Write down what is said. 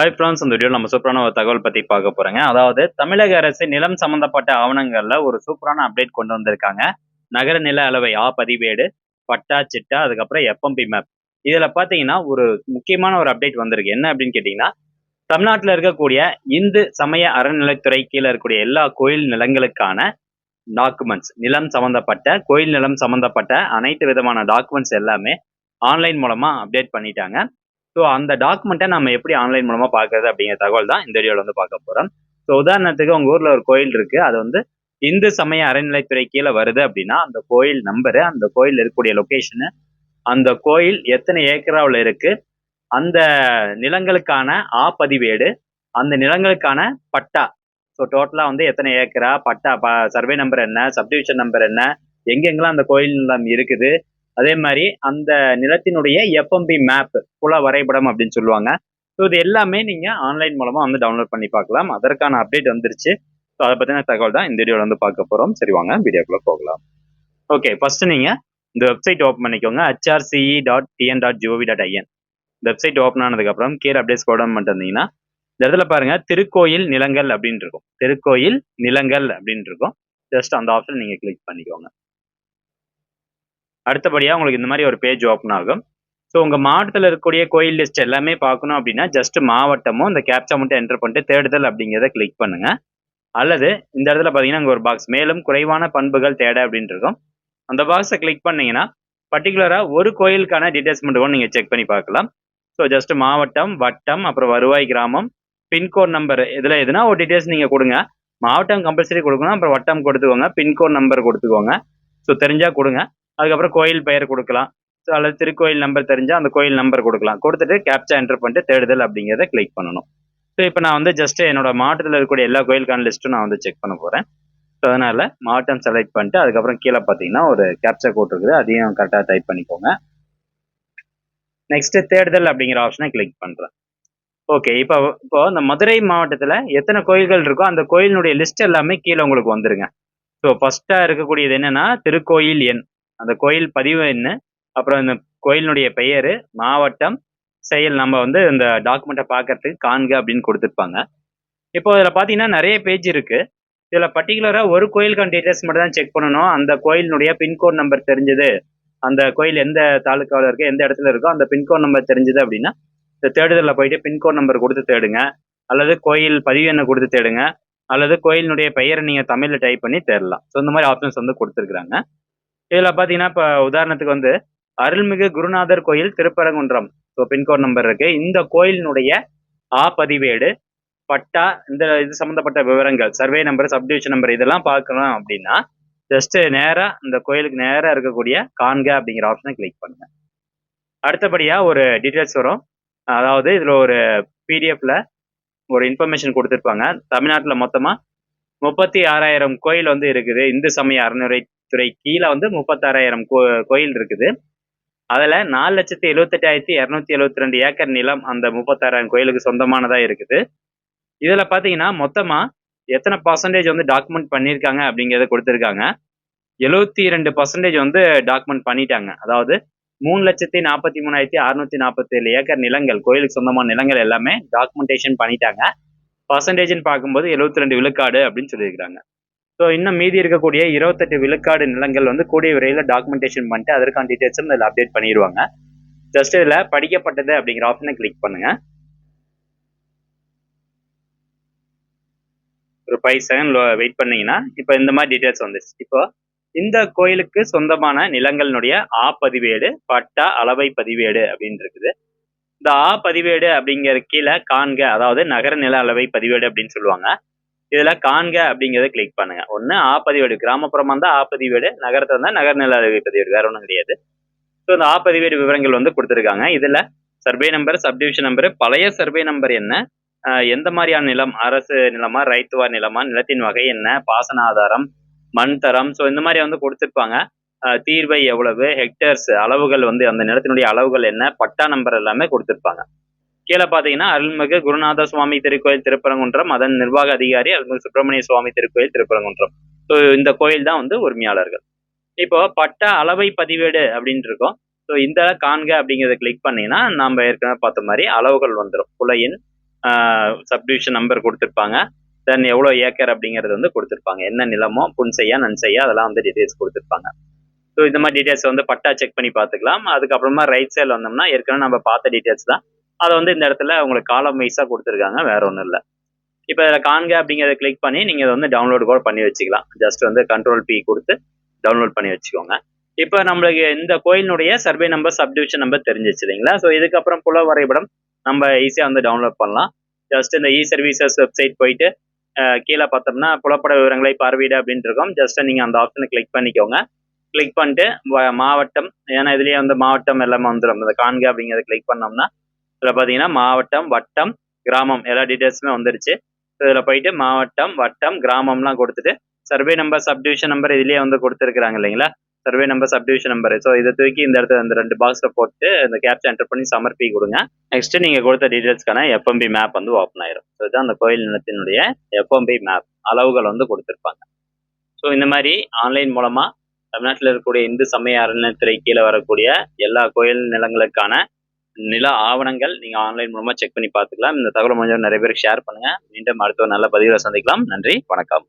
Hi friends, இந்த வீடியோவில் நம்ம சூப்பரான ஒரு தகவல் பற்றி பார்க்க போகிறோங்க. அதாவது தமிழக அரசு நிலம் சம்பந்தப்பட்ட ஆவணங்களில் ஒரு சூப்பரான அப்டேட் கொண்டு வந்திருக்காங்க. நகர நில அளவை பதிவேடு, பட்டா சிட்டா, அதுக்கப்புறம் எஃப்எம்பி மேப். இதில் பார்த்தீங்கன்னா ஒரு முக்கியமான ஒரு அப்டேட் வந்திருக்கு. என்ன அப்படின்னு கேட்டிங்கன்னா, தமிழ்நாட்டில் இருக்கக்கூடிய இந்து சமய அறநிலைத்துறை கீழே இருக்கக்கூடிய எல்லா கோயில் நிலங்களுக்கான டாக்குமெண்ட்ஸ், நிலம் சம்பந்தப்பட்ட கோயில் நிலம் சம்பந்தப்பட்ட அனைத்து விதமான டாக்குமெண்ட்ஸ் எல்லாமே ஆன்லைன் மூலமாக அப்டேட் பண்ணிட்டாங்க. ஸோ அந்த டாக்குமெண்ட்டை நம்ம எப்படி ஆன்லைன் மூலமா பார்க்கறது அப்படிங்கிற தகவல் தான் இந்த வீடியோவில் வந்து பார்க்க போறோம். ஸோ உதாரணத்துக்கு உங்க ஊர்ல ஒரு கோயில் இருக்கு, அது வந்து இந்து சமய அறநிலைத்துறை கீழே வருது அப்படின்னா அந்த கோயில் நம்பரு, அந்த கோயில் இருக்கக்கூடிய லொகேஷனு, அந்த கோயில் எத்தனை ஏக்கராவில் இருக்கு, அந்த நிலங்களுக்கான பதிவேடு, அந்த நிலங்களுக்கான பட்டா. ஸோ டோட்டலா வந்து எத்தனை ஏக்கரா, பட்டா, சர்வே நம்பர் என்ன, சப்டிவிஷன் நம்பர் என்ன, எங்கெங்கெல்லாம் அந்த கோயில் நிலம் இருக்குது, அதே மாதிரி அந்த நிலத்தினுடைய எஃப்எம்பி மேப், புல வரைபடம் அப்படின்னு சொல்லுவாங்க. ஸோ இது எல்லாமே நீங்க ஆன்லைன் மூலமா வந்து டவுன்லோட் பண்ணி பார்க்கலாம். அதற்கான அப்டேட் வந்துருச்சு. ஸோ அதை பத்தின தகவல் தான் இந்த வீடியோவில் வந்து பார்க்க போறோம். சரி, வாங்க வீடியோக்குள்ள போகலாம். ஓகே, ஃபர்ஸ்ட் நீங்க இந்த வெப்சைட் ஓப்பன் பண்ணிக்கோங்க. hrce.tn.gov.in. இந்த வெப்சைட் ஓப்பன் ஆனதுக்கு அப்புறம் கீழே அப்படியே ஸ்க்ரோல் டவுன் பண்ணிட்டு வந்தீங்கன்னா இந்த இடத்துல பாருங்க, திருக்கோயில் நிலங்கள் அப்படின்னு இருக்கும். திருக்கோயில் நிலங்கள் அப்படின்னு இருக்கும். ஜஸ்ட் அந்த ஆப்ஷன் நீங்க கிளிக் பண்ணிக்கோங்க. அடுத்தபடியாக உங்களுக்கு இந்த மாதிரி ஒரு பேஜ் ஓப்பன் ஆகும். ஸோ உங்கள் மாவட்டத்தில் இருக்கக்கூடிய கோயில் லிஸ்ட் எல்லாமே பார்க்கணும் அப்படின்னா ஜஸ்ட் மாவட்டமும் இந்த கேப்சா மட்டும் என்டர் பண்ணிட்டு தேடுதல் அப்படிங்கிறத கிளிக் பண்ணுங்க. அல்லது இந்த இடத்துல பார்த்தீங்கன்னா அங்கே ஒரு பாக்ஸ், மேலும் குறைவான பண்புகள் தேட அப்படின்னு இருக்கும். அந்த பாக்ஸை கிளிக் பண்ணீங்கன்னா பர்டிகுலராக ஒரு கோயிலுக்கான டீட்டெயில்ஸ் மட்டும் நீங்கள் செக் பண்ணி பார்க்கலாம். ஸோ ஜஸ்ட் மாவட்டம், வட்டம், அப்புறம் வருவாய் கிராமம், பின்கோட் நம்பர், இதில் எதுனா ஒரு டீட்டெயில்ஸ் நீங்கள் கொடுங்க. மாவட்டம் கம்பல்சரி கொடுக்கணும், அப்புறம் வட்டம் கொடுத்துக்கோங்க, பின்கோட் நம்பர் கொடுத்துக்கோங்க. ஸோ தெரிஞ்சால் கொடுங்க. அதுக்கப்புறம் கோயில் பெயர் கொடுக்கலாம். ஸோ அல்லது திருக்கோயில் நம்பர் தெரிஞ்சால் அந்த கோயில் நம்பர் கொடுக்கலாம். கொடுத்துட்டு கேப்சா என்டர் பண்ணிட்டு தேடுதல் அப்படிங்கிறத கிளிக் பண்ணணும். ஸோ இப்போ நான் வந்து ஜஸ்ட் என்னோட மாவட்டத்தில் இருக்கக்கூடிய எல்லா கோயிலுக்கான லிஸ்ட்டும் நான் வந்து செக் பண்ண போகிறேன். ஸோ அதனால் மாவட்டம் செலக்ட் பண்ணிட்டு அதுக்கப்புறம் கீழே பார்த்தீங்கன்னா ஒரு கேப்சா கோட் இருக்குது, அதையும் கரெக்டாக டைப் பண்ணிக்கோங்க. நெக்ஸ்ட் தேடுதல் அப்படிங்கிற ஆப்ஷனை கிளிக் பண்ணுறேன். ஓகே, இப்போ இந்த மதுரை மாவட்டத்தில் எத்தனை கோயில்கள் இருக்கோ அந்த கோயிலினுடைய லிஸ்ட் எல்லாமே கீழே உங்களுக்கு வந்துருங்க. ஸோ ஃபர்ஸ்ட்டாக இருக்கக்கூடியது என்னன்னா திருக்கோயில் எண், அந்த கோயில் பதிவு எண், அப்புறம் இந்த கோயிலினுடைய பெயர், மாவட்டம், செயல். நம்ம வந்து இந்த டாக்குமெண்ட்டை பார்க்கறதுக்கு காண்க அப்படின்னு கொடுத்துருப்பாங்க. இப்போ இதில் பார்த்தீங்கன்னா நிறைய பேஜ் இருக்கு. இதில் பர்டிகுலராக ஒரு கோயிலுக்கான டீட்டெயில்ஸ் மட்டும் தான் செக் பண்ணணும். அந்த கோயிலினுடைய பின்கோட் நம்பர் தெரிஞ்சது, அந்த கோயில் எந்த தாலுக்காவில் இருக்கு, எந்த இடத்துல இருக்கோ அந்த பின்கோட் நம்பர் தெரிஞ்சது அப்படின்னா இந்த தேடுதலில் போயிட்டு பின்கோட் நம்பர் கொடுத்து தேடுங்க, அல்லது கோயில் பதிவு எண்ணை கொடுத்து தேடுங்க, அல்லது கோயிலினுடைய பெயரை நீங்கள் தமிழில் டைப் பண்ணி தேடலாம். ஸோ இந்த மாதிரி ஆப்ஷன்ஸ் வந்து கொடுத்துருக்குறாங்க. இதில் பார்த்தீங்கன்னா இப்போ உதாரணத்துக்கு வந்து அருள்மிகு குருநாதர் கோயில் திருப்பரங்குன்றம், ஸோ பின்கோட் நம்பர் இருக்கு. இந்த கோயிலினுடைய பதிவேடு, பட்டா, இந்த இது சம்மந்தப்பட்ட விவரங்கள், சர்வே நம்பர், சப்டிவிஷன் நம்பர், இதெல்லாம் பார்க்கணும் அப்படின்னா ஜஸ்ட் நேராக இந்த கோயிலுக்கு நேராக இருக்கக்கூடிய காண்க அப்படிங்கிற ஆப்ஷனை கிளிக் பண்ணுங்க. அடுத்தபடியாக ஒரு டீட்டெயில்ஸ் வரும். அதாவது இதில் ஒரு பிடிஎஃப்ல ஒரு இன்ஃபர்மேஷன் கொடுத்துருப்பாங்க. தமிழ்நாட்டில் மொத்தமாக 36,000 கோயில் வந்து இருக்குது. இந்து சமய அறநிலைத்துறை கீழே வந்து 36,000 கோயில் இருக்குது. அதில் 4,78,272 ஏக்கர் நிலம் அந்த 36,000 கோயிலுக்கு சொந்தமானதாக இருக்குது. இதில் பார்த்தீங்கன்னா மொத்தமாக எத்தனை பர்சன்டேஜ் வந்து டாக்குமெண்ட் பண்ணியிருக்காங்க அப்படிங்கிறத கொடுத்துருக்காங்க. 72% வந்து டாக்குமெண்ட் பண்ணிட்டாங்க. அதாவது 3,43,647 ஏக்கர் நிலங்கள், கோயிலுக்கு சொந்தமான நிலங்கள் எல்லாமே டாக்குமெண்டேஷன் பண்ணிட்டாங்க. பர்சன்டேஜ்னு பார்க்கும்போது 72 விழுக்காடு அப்படின்னு சொல்லியிருக்காங்க. ஸோ இன்னும் மீதி இருக்கக்கூடிய 28 விழுக்காடு நிலங்கள் வந்து கூடிய விரைவில் டாக்குமெண்டேஷன் பண்ணிட்டு அதற்கான டீட்டெயில்ஸும் இதில் அப்டேட் பண்ணிடுவாங்க. ஜஸ்ட் இதில் படிக்கப்பட்டது அப்படிங்கிற ஆப்ஷனை கிளிக் பண்ணுங்க. ஒரு 5 செகண்ட் வெயிட் பண்ணீங்கன்னா இப்போ இந்த மாதிரி டீட்டெயில்ஸ் வந்துச்சு. இப்போ இந்த கோயிலுக்கு சொந்தமான நிலங்களினுடைய பதிவேடு, பட்டா, அளவை பதிவேடு அப்படின்னு இருக்குது. இந்த பதிவேடு அப்படிங்கிற கீழே காண்க, அதாவது நகர நில அளவை பதிவேடு அப்படின்னு சொல்லுவாங்க. இதுல காண்க அப்படிங்கிறத கிளிக் பண்ணுங்க. ஒன்று பதிவேடு, கிராமப்புறமா இருந்தால் பதிவேடு, நகரத்தில் இருந்தால் நகர நில அளவை பதிவேடு, வேற ஒன்றும் கிடையாது. ஸோ இந்த பதிவேடு விவரங்கள் வந்து கொடுத்துருக்காங்க. இதுல சர்வே நம்பர், சப்டிவிஷன் நம்பர், பழைய சர்வே நம்பர் என்ன, எந்த மாதிரியான நிலம், அரசு நிலமா, ரைத்துவார் நிலமா, நிலத்தின் வகை என்ன, பாசன ஆதாரம், மண் தரம், ஸோ இந்த மாதிரி வந்து கொடுத்துருப்பாங்க. தீர்வை எவ்வளவு, ஹெக்டேர்ஸ் அளவுகள் வந்து அந்த நிலத்தினுடைய அளவுகள் என்ன, பட்டா நம்பர் எல்லாமே கொடுத்துருப்பாங்க. கீழே பார்த்தீங்கன்னா அருள்மிகு குருநாத சுவாமி திருக்கோயில் திருப்பரங்குன்றம், அதன் நிர்வாக அதிகாரி அருள்மிகு சுப்பிரமணிய சுவாமி திருக்கோயில் திருப்பரங்குன்றம். ஸோ இந்த கோயில் தான் வந்து உரிமையாளர்கள். இப்போ பட்டா அளவை பதிவேடு அப்படின்னு இருக்கும். ஸோ இந்த காண்க அப்படிங்கிறத கிளிக் பண்ணீங்கன்னா நம்ம ஏற்கனவே பார்த்த மாதிரி அளவுகள் வந்துடும். புலையின் சப்டிவிஷன் நம்பர் கொடுத்துருப்பாங்க. தென் எவ்வளோ ஏக்கர் அப்படிங்கிறது வந்து கொடுத்துருப்பாங்க. என்ன நிலமோ, புன்செய்யா நன்செய்யா அதெல்லாம் வந்து டீடைல்ஸ் கொடுத்துருப்பாங்க. ஸோ இந்த மாதிரி டீடைல்ஸ் வந்து பட்டா செக் பண்ணி பார்த்துக்கலாம். அதுக்கப்புறமா ரைட் சைடில் வந்தோம்னா ஏற்கனவே நம்ம பார்த்த டீடைல்ஸ் தான். அதை வந்து இந்த இடத்துல உங்களுக்கு காலம் வைஸாக கொடுத்துருக்காங்க, வேற ஒன்றும் இல்லை. இப்போ இதில் காண்க அப்படிங்கிறத கிளிக் பண்ணி நீங்கள் இதை வந்து டவுன்லோட் கூட பண்ணி வச்சுக்கலாம். ஜஸ்ட் வந்து கண்ட்ரோல் பி கொடுத்து டவுன்லோட் பண்ணி வச்சுக்கோங்க. இப்போ நம்மளுக்கு இந்த கோயிலினுடைய சர்வே நம்பர், சப்டிவிஷன் நம்பர் தெரிஞ்சிச்சு இல்லைங்களா? ஸோ இதுக்கப்புறம் புல வரைபடம் நம்ம ஈஸியாக வந்து டவுன்லோட் பண்ணலாம். ஜஸ்ட் இந்த இ சர்வீசஸ் வெப்சைட் போயிட்டு கீழே பார்த்தோம்னா புலப்பட விவரங்களை பார்வையிட அப்படின்ட்டு இருக்கும். ஜஸ்ட் நீங்கள் அந்த ஆப்ஷனை கிளிக் பண்ணிக்கோங்க. கிளிக் பண்ணிட்டு மாவட்டம், ஏன்னா இதுலேயே வந்து மாவட்டம் எல்லாமே வந்துடும். இந்த காண்க அப்படிங்கிறத கிளிக் பண்ணோம்னா இதில் பார்த்தீங்கன்னா மாவட்டம், வட்டம், கிராமம் எல்லா டீட்டெயில்ஸுமே வந்துருச்சு. இதில் போயிட்டு மாவட்டம், வட்டம், கிராமம்லாம் கொடுத்துட்டு சர்வே நம்பர், சப்டிவிஷன் நம்பர் இதுலேயே வந்து கொடுத்துருக்குறாங்க இல்லைங்களா? Survey number, subdivision number. So இதை தூக்கி இந்த இடத்துல இந்த 2 பாக்ஸில் போட்டு இந்த கேப்சா என்டர் பண்ணி சமர்ப்பி கொடுங்க. நெக்ஸ்ட் நீங்கள் கொடுத்த டீட்டெயில்ஸ்க்கான எஃப்எம்பி மேப் வந்து ஓப்பன் ஆயிரும். ஸோ இதுதான் அந்த கோயில் நிலத்தினுடைய எஃப்எம்பி மேப், அளவுகள் வந்து கொடுத்துருப்பாங்க. ஸோ இந்த மாதிரி ஆன்லைன் மூலமாக தமிழ்நாட்டில் இருக்கக்கூடிய இந்து சமய அறநிலையத்துறை கீழே வரக்கூடிய எல்லா கோயில் நிலங்களுக்கான நில ஆவணங்கள் நீங்கள் ஆன்லைன் மூலமாக செக் பண்ணி பார்த்துக்கலாம். இந்த தகவல் முடிஞ்ச நிறைய பேருக்கு ஷேர் பண்ணுங்கள். மீண்டும் அடுத்த ஒரு நல்ல பதிவில் சந்திக்கலாம். நன்றி, வணக்கம்.